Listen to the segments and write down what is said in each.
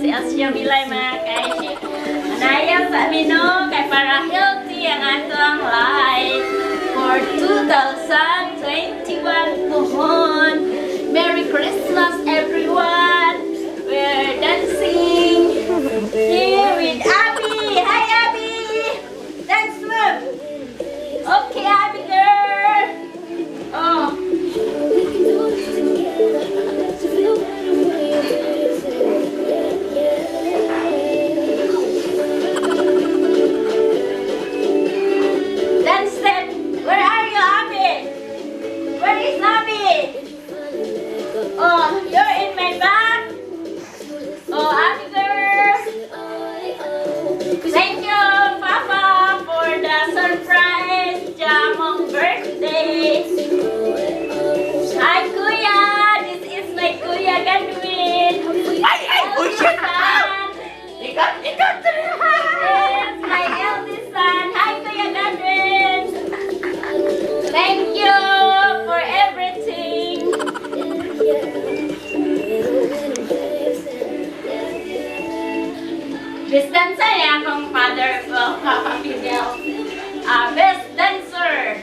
si Asya Milay mga kay Anaya sa amino kay para healthy ang atong life for 2021 pohon. Merry Christmas everyone! We're dancing here with Abby! Hi Abby! Dance move! Okay Abby girl! Oh! Dance step! Where are you Abby? Where is Abby? Oh, you're in my back? Oh, Abby girl! Thank you, Papa, for the surprise Jamong birthday. Hi, Kuya! This is my Kuya Gadwin. Ay! Uy, shit! Ikat! Yes, my eldest son. Hi, Kuya Gadwin. Thank you for everything. Best dancer ya akong father ko, Papa Fidel. Best dancer.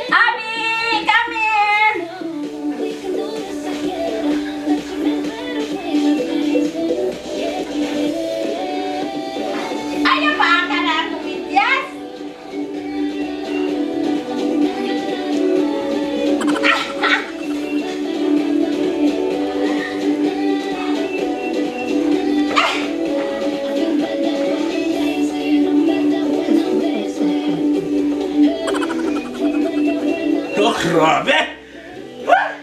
Abby, come here. Ayaw pa ka na tumidyas? Oh, grabe! Wait.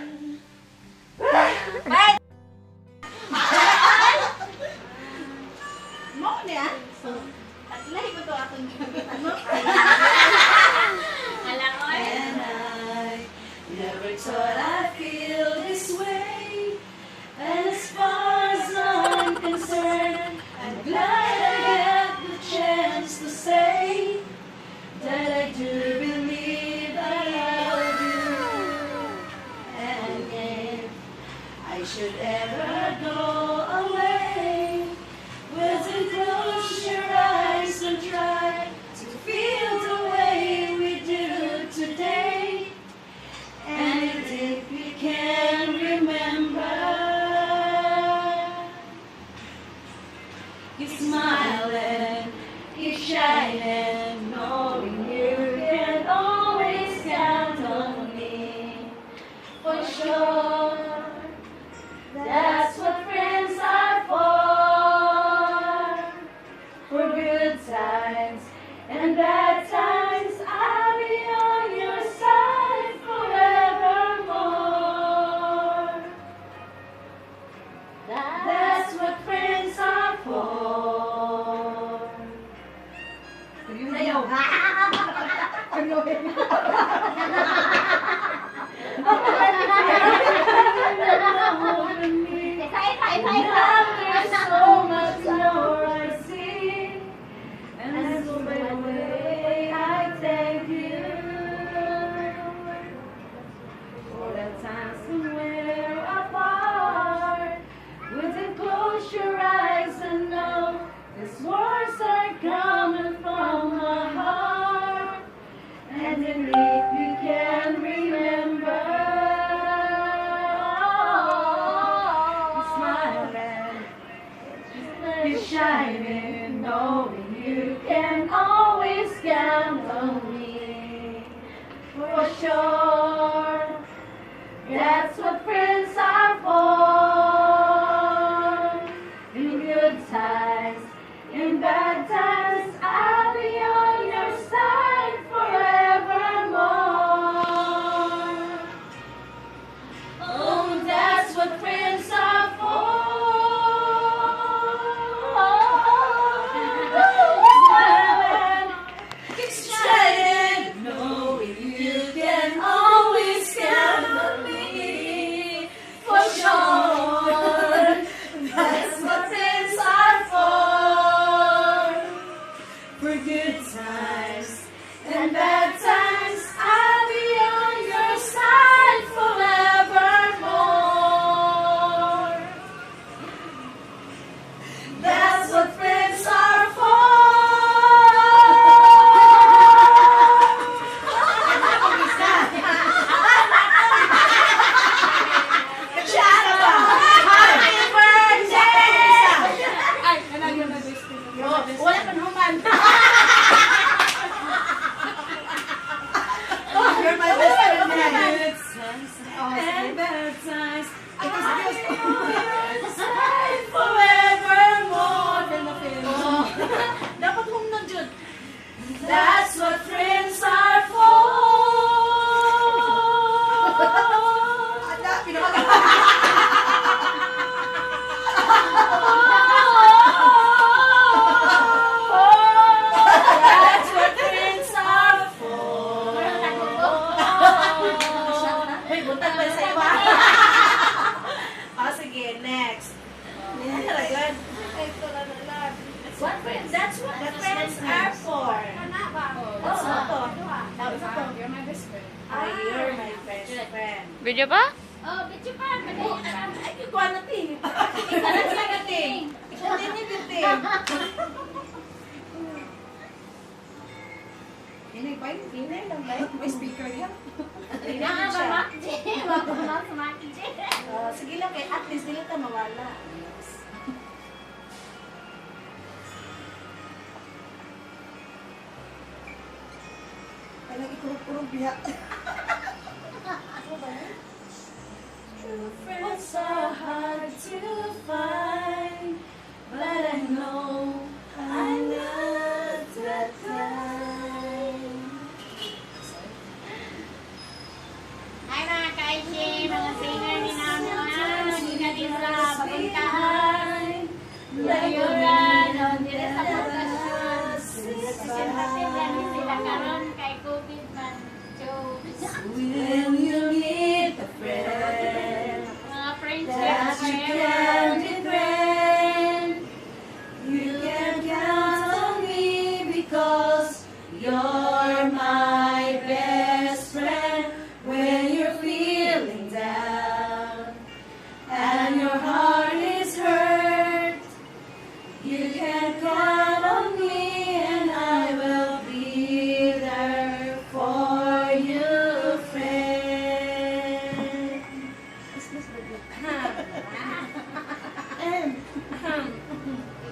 Mo niya? At lahi ko to atong ano? Alam ko eh. And I never thought I'd feel this way. And as far as I'm concerned, I'm glad I get the chance to say that I do believe I love you. And if I should ever go away, will you close your eyes and try to feel the way we do today? And if you can remember, you smile and you shine and knowing you can always count on me for sure. That's what friends are for good times and bad times. I'll be on your side forevermore. That's what friends are for. Sayaw. There's so much more I see, and so by the way I thank you for the times when we're apart. Would you close your eyes and know these words are coming from my heart? And then if you can remember, you smile and you're shining, knowing you can always count on me for sure. That's what friends are for. In good times, in bad times, I'll be on your side forevermore. good times and bad times. Forevermore. Dapat home na dyan. That's what friends are for. That's what friends are for. Uy, buntag ba sa iba? Sige, next. Good. What friends? That's what friends are for. That's what to. You're my best friend. Ay, you're my best friend. Video pa? Oh, bitch pa. Magayon pa. Ay, ikaw na ting. Ikaw na siya gating. Ikaw din yung ting. Inay ba yun? Inay lang ba yun? May speaker yan. Ina nga ba, Mac J? Wag ko na sa Mac J. Sige lang, kay at least dili ka mawala. Parang ikurog-kurog biya. True friends are hard to find, but I know I'm not that kind. Hi mga kaisi, mga singer ni namin. Hindi na din sa papuntahan. Layuran, o dire sa pagkasyon. Sinasabi lang sila karon kay COVID man. When you meet a friend Mga friends that you can depend, you can count on me because you're my best friend. When you're feeling down and your heart is hurt, you can count on me and I will be there for you, friend.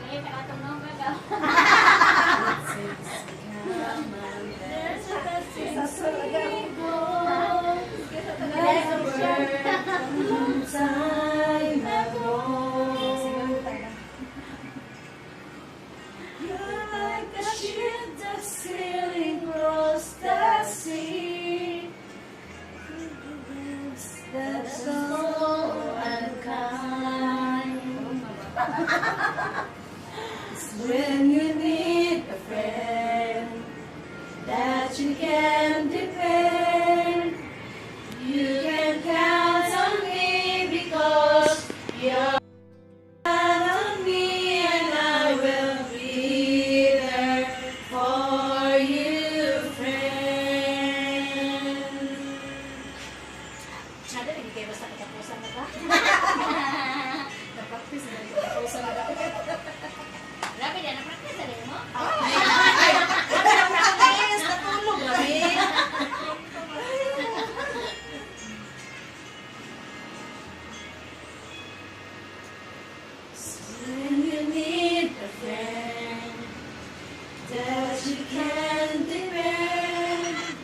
Sige, nakatulong ka daw. Time ago, you're like a ship that's sailing across the sea. That's so unkind. It's when you need a friend that you can depend. You can count on me because you're on me and I will be there for you, friend. Nada, lagi kayo basta katapusan na ba? Napractice na katapusan na ba? Grabe na, na-practice na rin mo? Napractice! Natulog, grabe! When you need a friend that you can depend,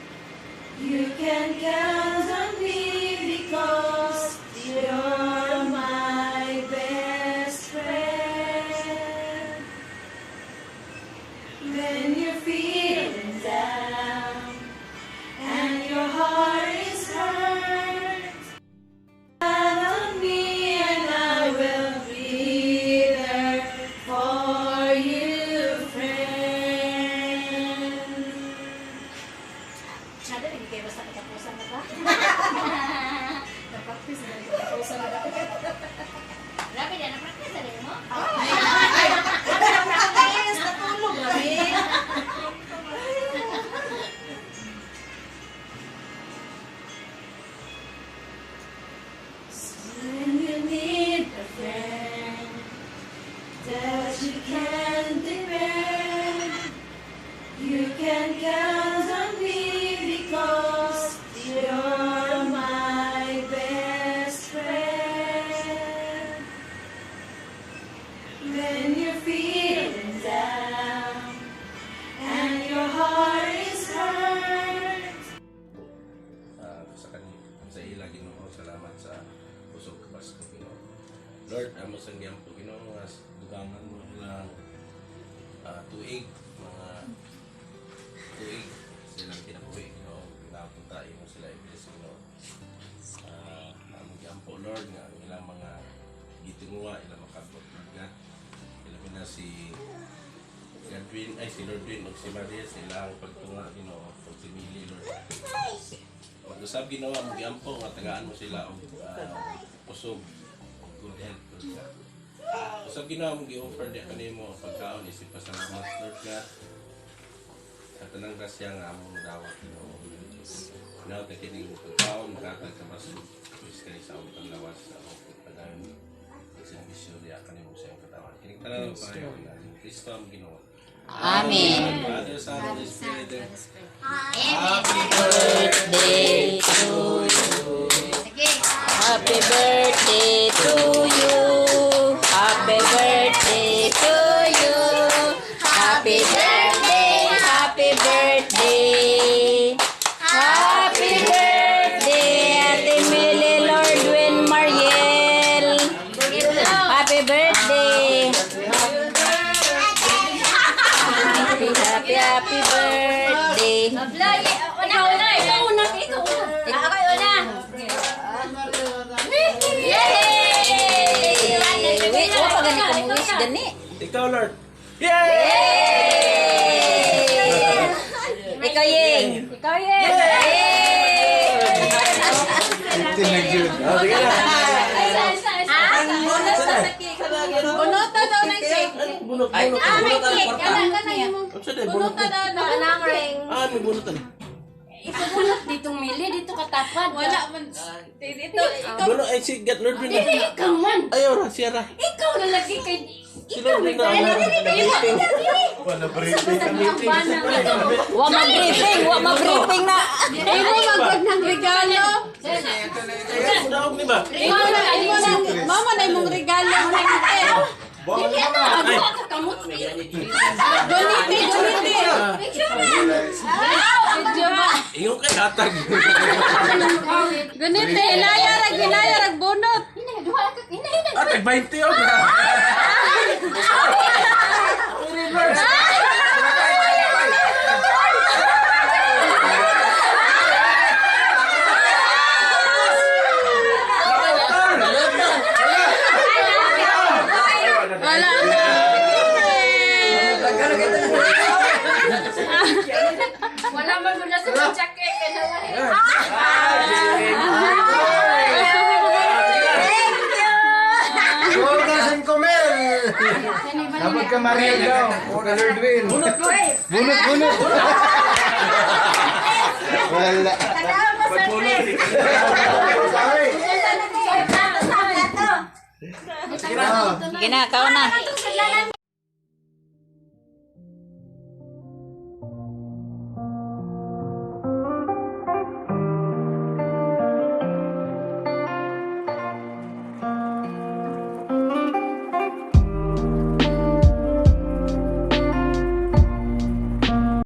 you can count on me because you're my best friend. When you're feeling down and your heart is hurt, count on me and I will be there for you, friend. Nada, lagi kayo basta katapusan na ba? Napractice na katapusan na ba? Grabe na, na-practice na rin mo? Napractice! Natulog, grabe! When you need a friend that you can depend, you can count on me because you're my best friend. When Lord, amo sa giyampo Ginoo nga dugangan mo lang tuig mga tuig silang kinabuhi Ginoo napunta mo sila i-bless Ginoo. Amo giyampo Lord nga ang ilang mga gitinguha ilang makabot God. Ilabi na si Godwin ay si Lord Win ug si Maria silang pagtunga Ginoo ug si Millie Lord. Pag-usab Ginoo mo giyampo nga tagaan mo sila og kusog good health Lord God. Usab Ginoo mo gi-offer di kanimo pagkaon isip pasalamat Lord God. Sa tanang grasya nga among dawat Ginoo. Now ta kini pagkaon makatag sa mas wis kani sa utang lawas sa pagkaon sa bisyo di kanimo sa iyong katawan. Kini tanan pareho nga Kristo ang Ginoo. Amen. Father, Son, Holy Spirit. Happy birthday to Sige. Happy birthday to you. Happy birthday to you. Happy birthday. Happy birthday. Happy birthday, Ate Millie Lordwin Mariel. Happy birthday. Happy birthday. Ikaw una. Ikaw una. Ako una. Yay! Wait, oh, pag gani ko wish gani. Ikaw, Lord. Yay! Ikaw Yeng. Ikaw Yeng. Oh, sige na. Bunutan daw ng cake. Bunot, May bunot. cake. Kana yung mo. Ano siya din? Bunot Bunutan na. daw ng ring. May bunutan. Ipabunot ditong mili, dito katapad. Wala man. Dito, ikaw. Bunot, ay si God, Lord. Win. Dili, ikaw man. Ayaw ra, siya ra. Ikaw na lagi kay... Si Lord Win na. Wala briefing. Wa ma-briefing, wa ma-briefing na. Ay mo magwag ng regalo. Daog ni ba? Mama na imong regalo. Dili na, ako ka kamot. Donite. Ingon kay hatag. Ganito, hinayarag bunot. Atag 20 o. Wala na. Wala man muna sa jacket. Huwag comer! Dapat ka Mariel daw. Huwag ka Lord Win. Bunot. Wala. Sorry. Sige na, ikaw na. Itong saglanan